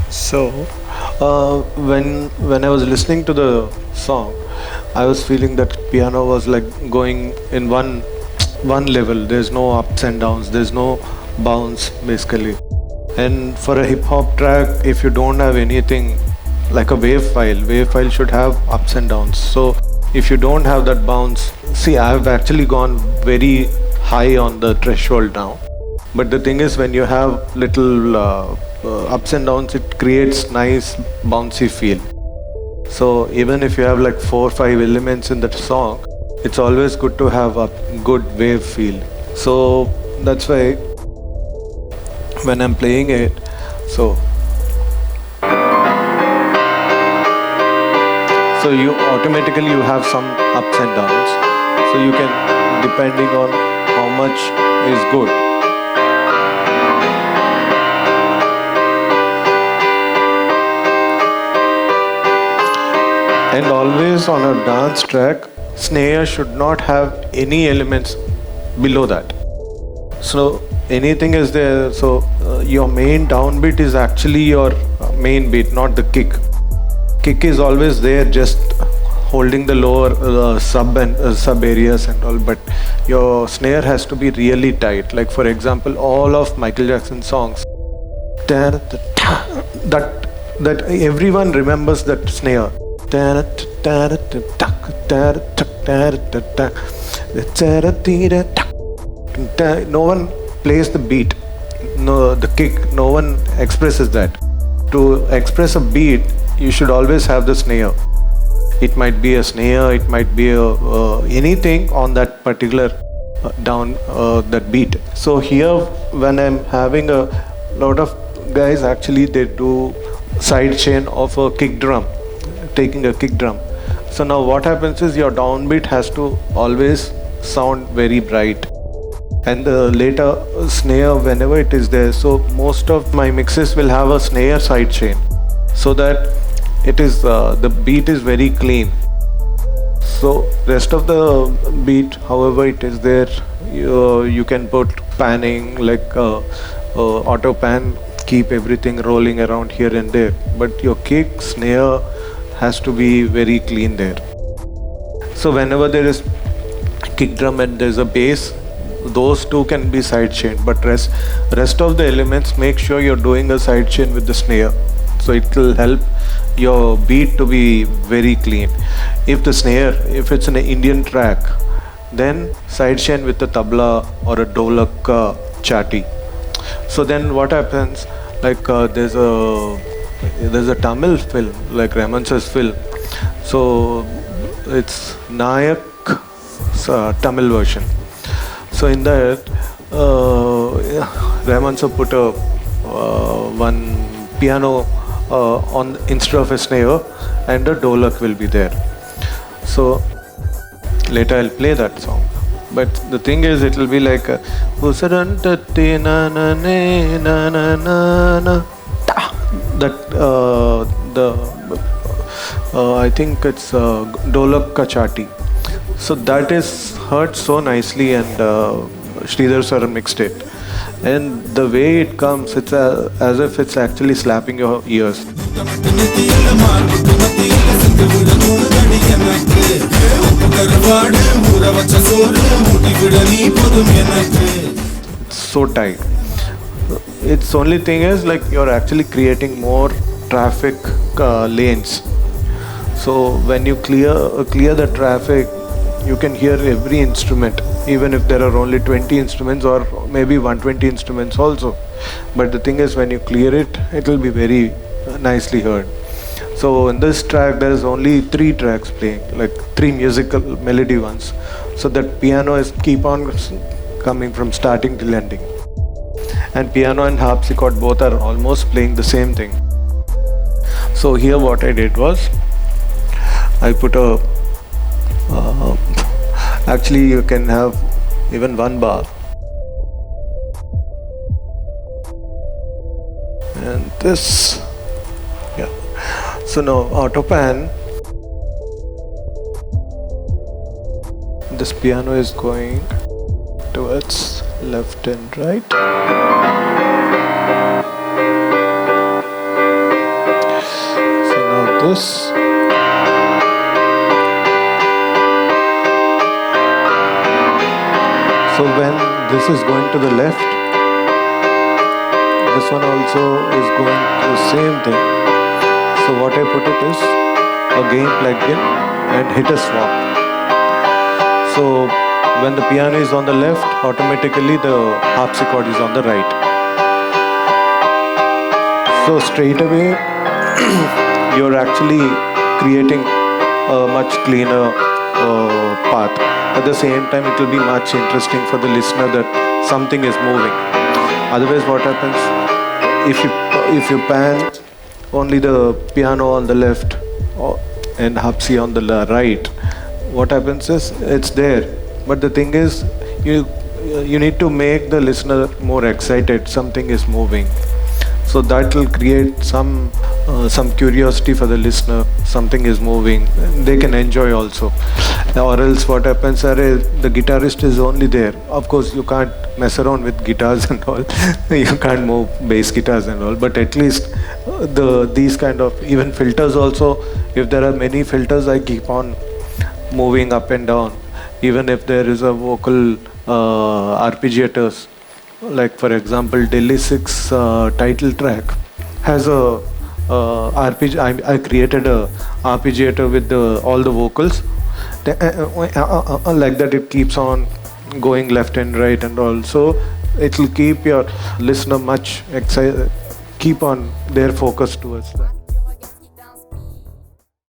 So, when I was listening to the song, I was feeling that piano was like going in one level. There's no ups and downs. There's no bounce basically. And for a hip hop track, if you don't have anything like a wave file should have ups and downs. So if you don't have that bounce, see, I've actually gone very high on the threshold now. But the thing is, when you have little ups and downs, it creates nice bouncy feel. So even if you have like 4 or 5 elements in that song, it's always good to have a good wave feel. So that's why when I'm playing it, so you automatically you have some ups and downs. So you can, depending on how much is good. And always on a dance track, snare should not have any elements below that. So anything is there. So your main downbeat is actually your main beat, not the kick. Kick is always there, just holding the lower sub and sub areas and all. But your snare has to be really tight. Like for example, all of Michael Jackson songs, that everyone remembers that snare. No one plays the beat, no the kick, no one expresses that. To express a beat, you should always have the snare. It might be a snare, it might be anything on that particular down that beat. So here, when I'm having a lot of guys, actually they do side chain of a kick drum, taking a kick drum. So now what happens is your downbeat has to always sound very bright, and the later snare whenever it is there. So most of my mixes will have a snare side chain, so that it is the beat is very clean. So rest of the beat, however it is there, you can put panning like auto pan, keep everything rolling around here and there. But your kick, snare has to be very clean there. So whenever there is kick drum and there's a bass, those two can be side chain. But rest of the elements, make sure you're doing a side chain with the snare. So it will help your beat to be very clean. If the snare, if it's an Indian track, then side chain with the tabla or a dolak chati. So then what happens, like there's a Tamil film, like Ramansa's film. So it's Nayak Tamil version. So in that, Ramansa put a one piano on instead of a snare, and a dolak will be there. So later I'll play that song. But the thing is, it will be like that I think it's dolak kachati. So that is heard so nicely, and Sridhar sir mixed it. And the way it comes, it's as if it's actually slapping your ears. It's so tight. Its only thing is, like, you're actually creating more traffic lanes. So when you clear the traffic, you can hear every instrument, even if there are only 20 instruments or maybe 120 instruments also. But the thing is, when you clear it, it will be very nicely heard. So in this track, there is only 3 tracks playing, like 3 musical melody ones. So that piano is keep on coming from starting till ending. And piano and harpsichord both are almost playing the same thing. So here what I did was, I put a actually you can have even 1 bar, and this, yeah. So now auto pan, this piano is going towards left and right. this. So when this is going to the left, this one also is going to the same thing. So what I put it is a gain plug-in and hit a swap. So when the piano is on the left, automatically the harpsichord is on the right. So straight away, you're actually creating a much cleaner path. At the same time, it will be much interesting for the listener that something is moving. Otherwise, what happens if you pan only the piano on the left and harpsi on the right? What happens is it's there, but the thing is you need to make the listener more excited. Something is moving. So that will create some curiosity for the listener. Something is moving. They can enjoy also. Or else what happens is the guitarist is only there. Of course, you can't mess around with guitars and all. You can't move bass guitars and all. But at least these kind of even filters also. If there are many filters, I keep on moving up and down. Even if there is a vocal arpeggiators. Like for example, Delhi 6 title track has a I created a arpeggiator with all the vocals. Like that, it keeps on going left and right, and also it will keep your listener much excited. Keep on their focus towards that.